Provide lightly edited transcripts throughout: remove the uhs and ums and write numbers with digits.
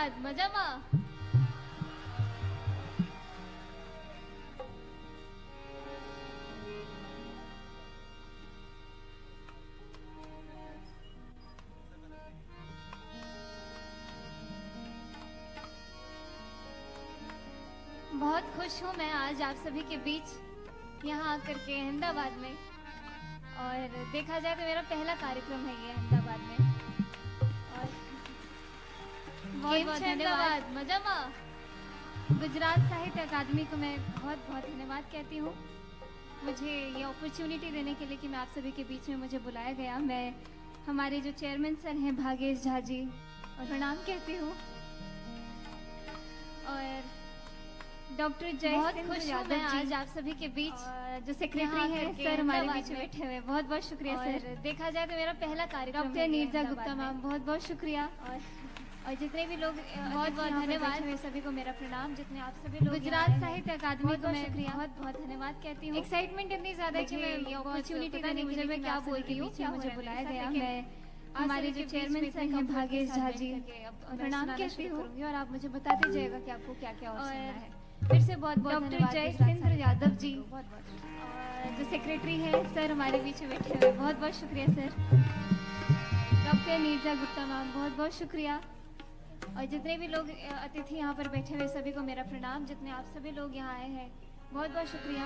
अहमदाबाद मजामा। बहुत खुश हूँ मैं आज आप सभी के बीच यहाँ आकर के अहमदाबाद में, और देखा जाए तो मेरा पहला कार्यक्रम है ये अहमदाबाद में, और बहुत बहुत धन्यवाद मजामा। गुजरात साहित्य अकादमी को मैं बहुत बहुत धन्यवाद कहती हूँ मुझे ये अपॉर्चुनिटी देने के लिए कि मैं आप सभी के बीच में मुझे बुलाया गया। मैं हमारे जो चेयरमैन सर हैं भागेश झा जी और प्रणाम कहती हूँ, और डॉक्टर जय बहुत खुश हूँ मैं आज आप सभी के बीच जो सेक्रेटरी है सर हमारे बीच में बैठे हुए, बहुत बहुत शुक्रिया सर। देखा जाए तो मेरा पहला कार्यक्रम डॉक्टर नीरजा गुप्ता मैम बहुत बहुत शुक्रिया, और जितने भी लोग बहुत बहुत धन्यवाद सभी को मेरा प्रणाम। जितने आप सभी लोग गुजरात साहित्य अकादमी को मैं बहुत बहुत धन्यवाद कहती हूँ। एक्साइटमेंट इतनी ज्यादा है कि मैं ये अपॉर्चुनिटी देने मुझे मैं क्या बोल रही हूँ, क्या मुझे बुलाया गया। मैं हमारे जो चेयरमैन सर हैं भागेश झा जी प्रणाम कहती हूँ, और आप मुझे बताते जाएगा कि आपको क्या क्या और सुनना है। फिर से बहुत बहुत डॉक्टर जयसिंद्र यादव जी जो सेक्रेटरी है सर हमारे बीच में बैठे हुए, बहुत बहुत शुक्रिया सर। डॉक्टर नीरजा गुप्ता मैम बहुत बहुत शुक्रिया, और जितने भी लोग अतिथि यहाँ पर बैठे हुए सभी को मेरा प्रणाम। जितने आप सभी लोग यहाँ आए हैं बहुत बहुत शुक्रिया।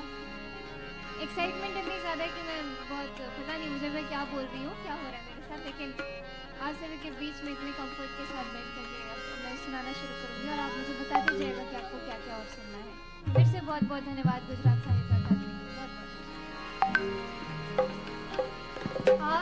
एक्साइटमेंट इतनी ज़्यादा है कि मैं बहुत पता नहीं मुझे मैं क्या बोल रही हूँ, क्या हो रहा है मेरे साथ, लेकिन आप सभी के बीच में इतने कंफर्ट के साथ बैठ करके मैं सुनाना शुरू करूँगी, और आप मुझे बताते जाएगा कि आपको क्या क्या और सुनना है। फिर से बहुत बहुत धन्यवाद गुजरात साहित्य अकादमी को, बहुत बहुत। आ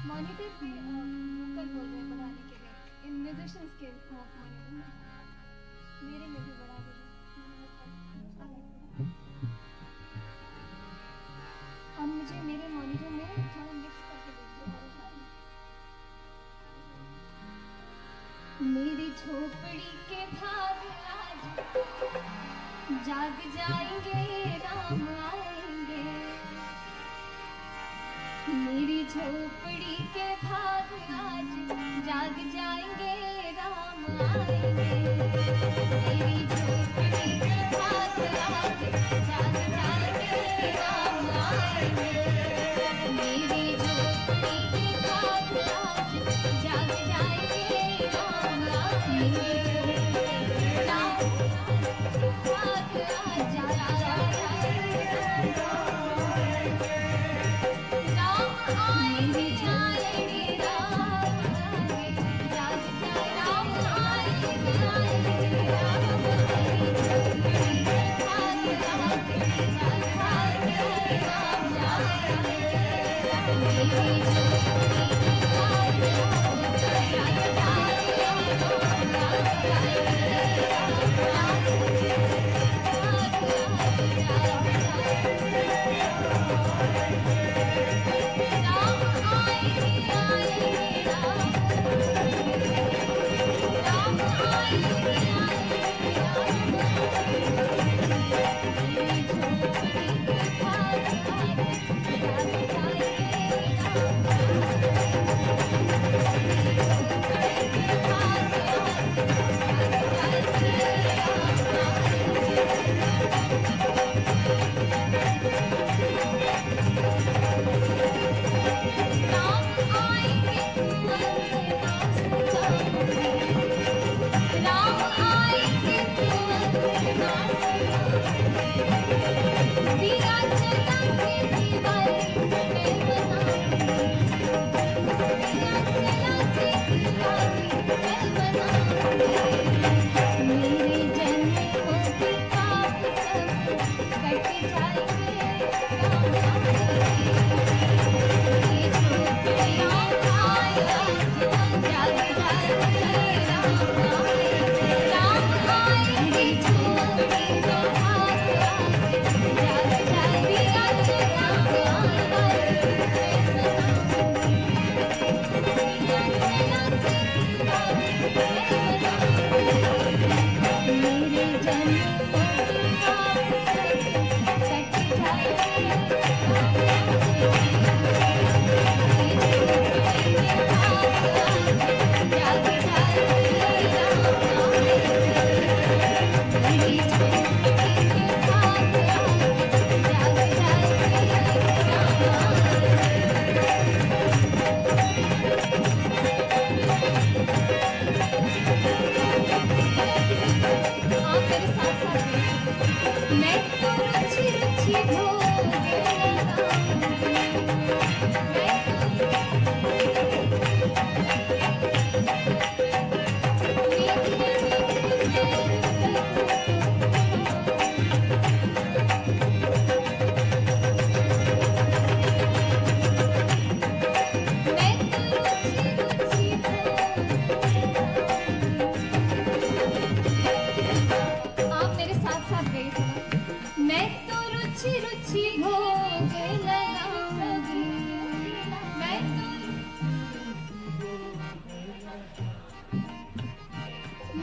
मॉनिटर पे वोकल बोल रहे हैं बढ़ाने के लिए इन म्यूजिशियंस के मॉनिटर में मेरे में भी बढ़ा दीजिए और मुझे मेरे मॉनिटर में थोड़ा मिक्स करके दीजिए। मेरी झोपड़ी के भाग आज जाग जाएंगे राम आएंगे। मेरी झोपड़ी के भाग आज जाग जाएंगे राम आएंगे। मेरी झोपड़ी के भाग आज जाग जाएंगे राम आएंगे। मेरी झोपड़ी के भाग आज जाग जाएंगे राम आएंगे। भाग आज जाग जाएंगे राम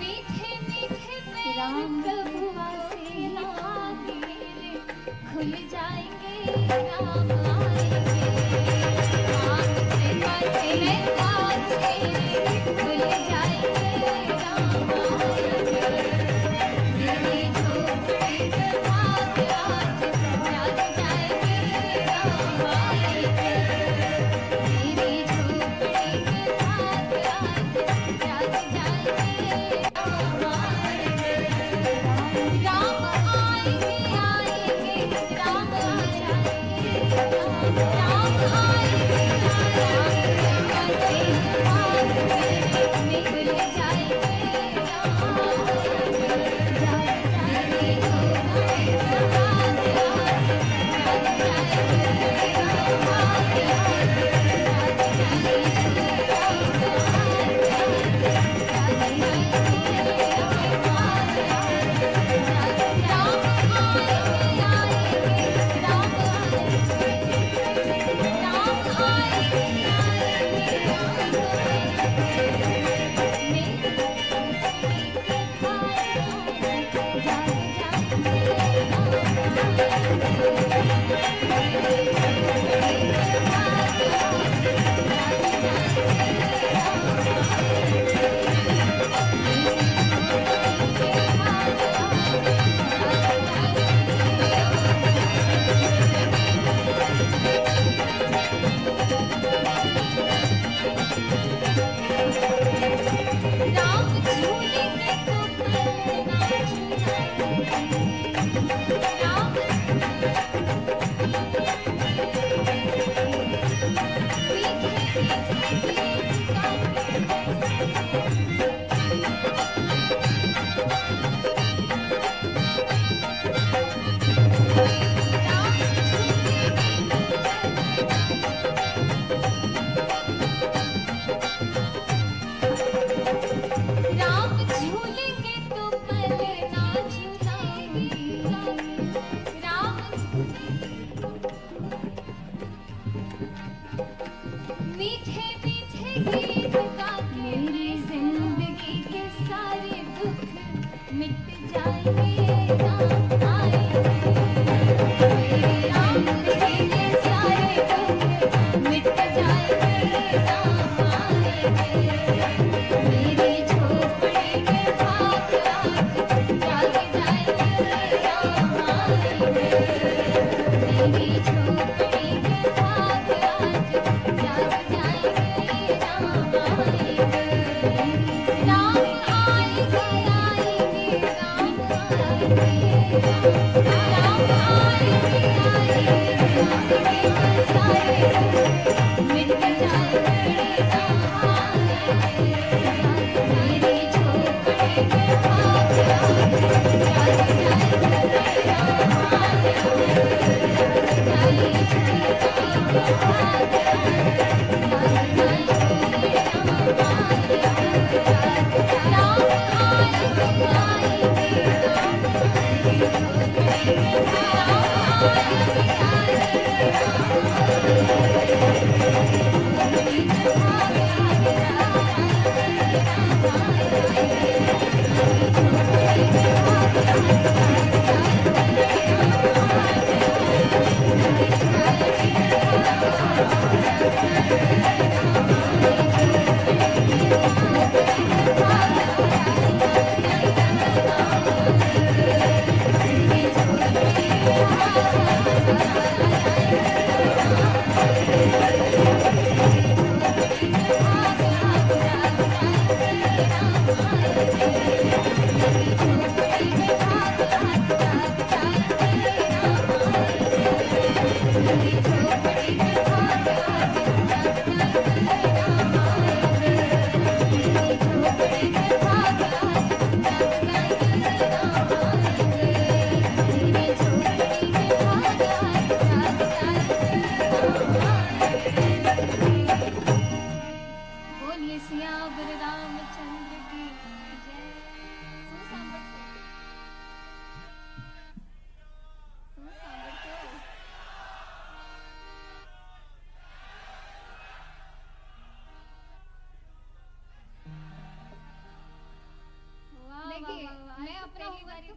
मीठे मीठे राम प्रभु से लागे खुल जाएंगे राम आएंगे राम कृपा से लागे खुल जाएंगे राम आएंगे मेरी झोपड़ी के भाग आज जाग जाएंगे राम आएंगे मेरी झोपड़ी के भाग आज जाग जाएंगे राम आएंगे राम आएंगे आएंगे राम आएंगे राम आएंगे मिल जाएंगे राम आएंगे मेरी झोपड़ी के भाग आज जाग जाएंगे राम आएंगे राम झूलेंगे तो पलना झूलाएंगे राम मीठे मीठे गीत राम झूलेंगे तो पलना झूलाएंगे राम मीठे मीठे गीत गा मेरी जिंदगी के सारे दुख मिट जाएंगे राम आएंगे मेरी राम जी के सारे दुख मिट जाएंगे राम आएंगे मेरी झोपड़ी के भाग आज जाग जाएंगे राम आएंगे मेरी झोपड़ी के भाग आज जाग जाएंगे राम आएंगे राम आएंगे आएंगे राम आएंगे राम आएंगे आएंगे सारे मिट जाएंगे राम आएंगे मेरी झोपड़ी के भाग आज जाग जाएंगे राम आएंगे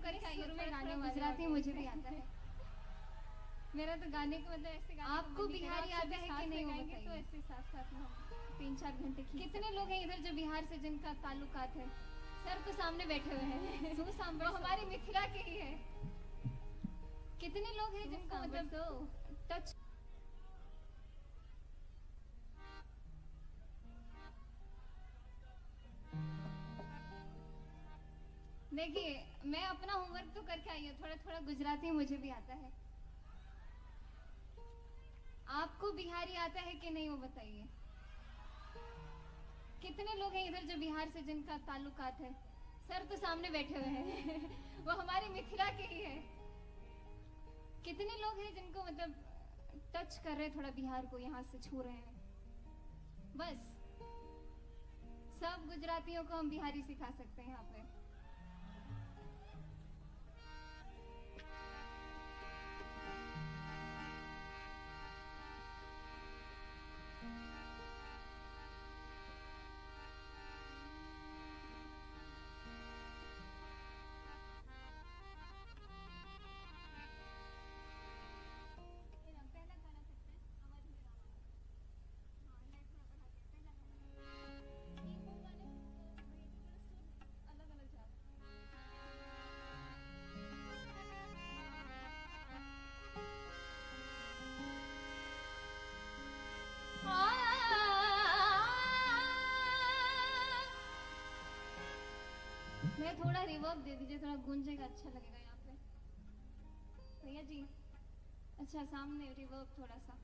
करके आई हूँ, मैं गाने गुजराती मुझे भी आता है। मेरा तो गाने का मतलब ऐसे गाने आपको बिहारी आता है कि नहीं वो बताइए। तो ऐसे साथ साथ में हम 3-4 घंटे कितने लोग हैं इधर जो बिहार से जिनका ताल्लुकात है? सर तो सामने बैठे हुए हैं वो हमारी मिथिला के ही है। कितने लोग हैं जिनको मतलब टच देखिए मैं अपना होमवर्क तो करके आई हूँ, थोड़ा थोड़ा गुजराती मुझे भी आता है। आपको बिहारी आता है कि नहीं वो बताइए। कितने लोग हैं इधर जो बिहार से जिनका ताल्लुकात है? सर तो सामने बैठे हुए हैं वो हमारी मिथिला के ही है। कितने लोग हैं जिनको मतलब टच कर रहे थोड़ा बिहार को, यहाँ से छू रहे हैं? बस सब गुजरातियों को हम बिहारी सिखा सकते हैं यहाँ पे। मैं थोड़ा रिवर्ब दे दीजिए, थोड़ा गूंजेगा, अच्छा लगेगा यहाँ पे भैया जी। अच्छा सामने रिवर्ब थोड़ा सा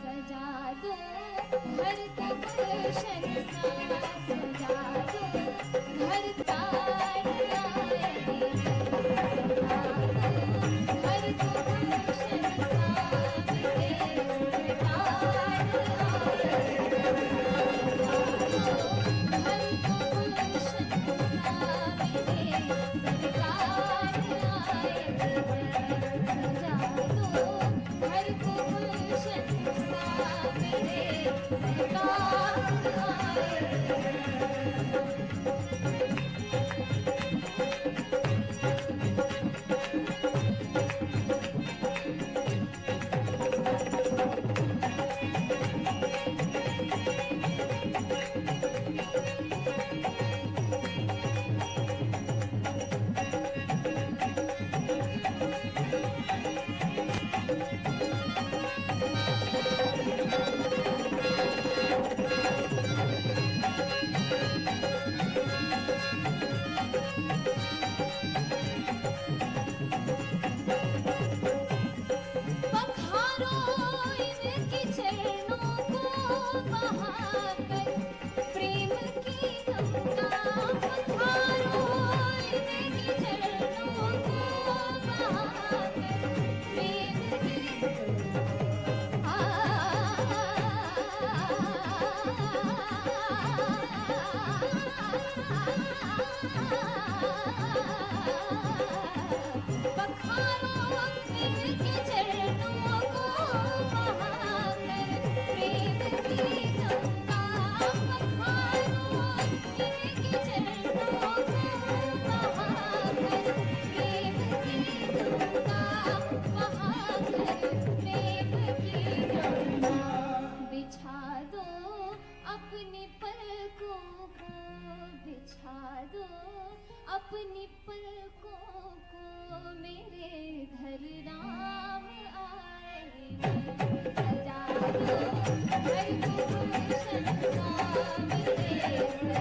सजा दो घर के गुलशन सा, सजा दो घर का अपनी पलकों को मेरे घर राम आए, सजा दो घर को गुलशन सा, मेरे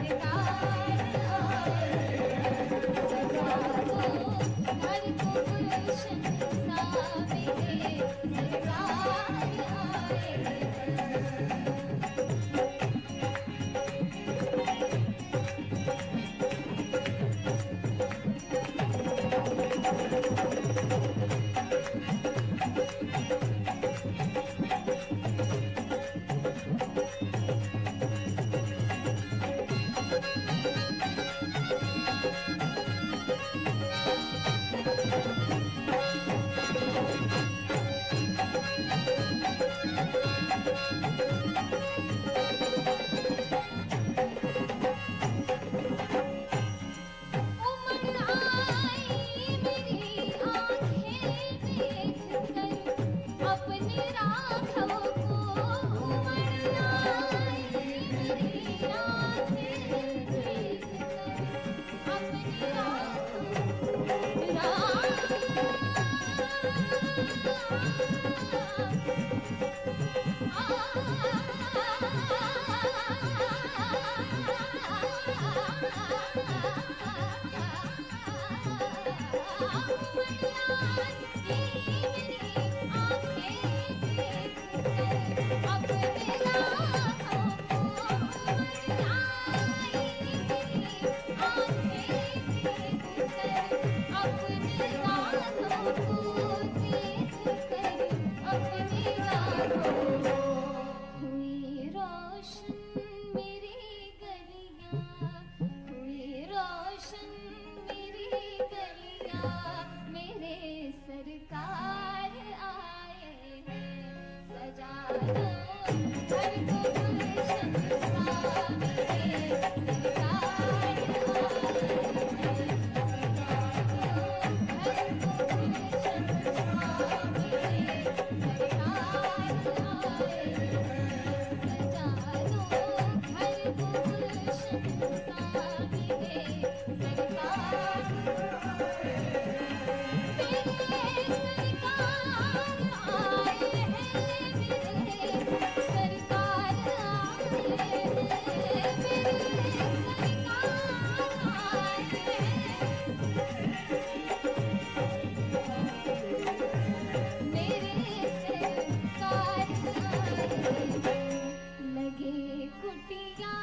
कुटिया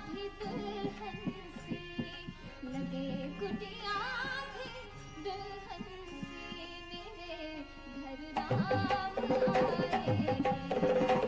भी दुल्हन सी, लगे कुटिया भी दुल्हन सी, मेरे घर राम आएंगे।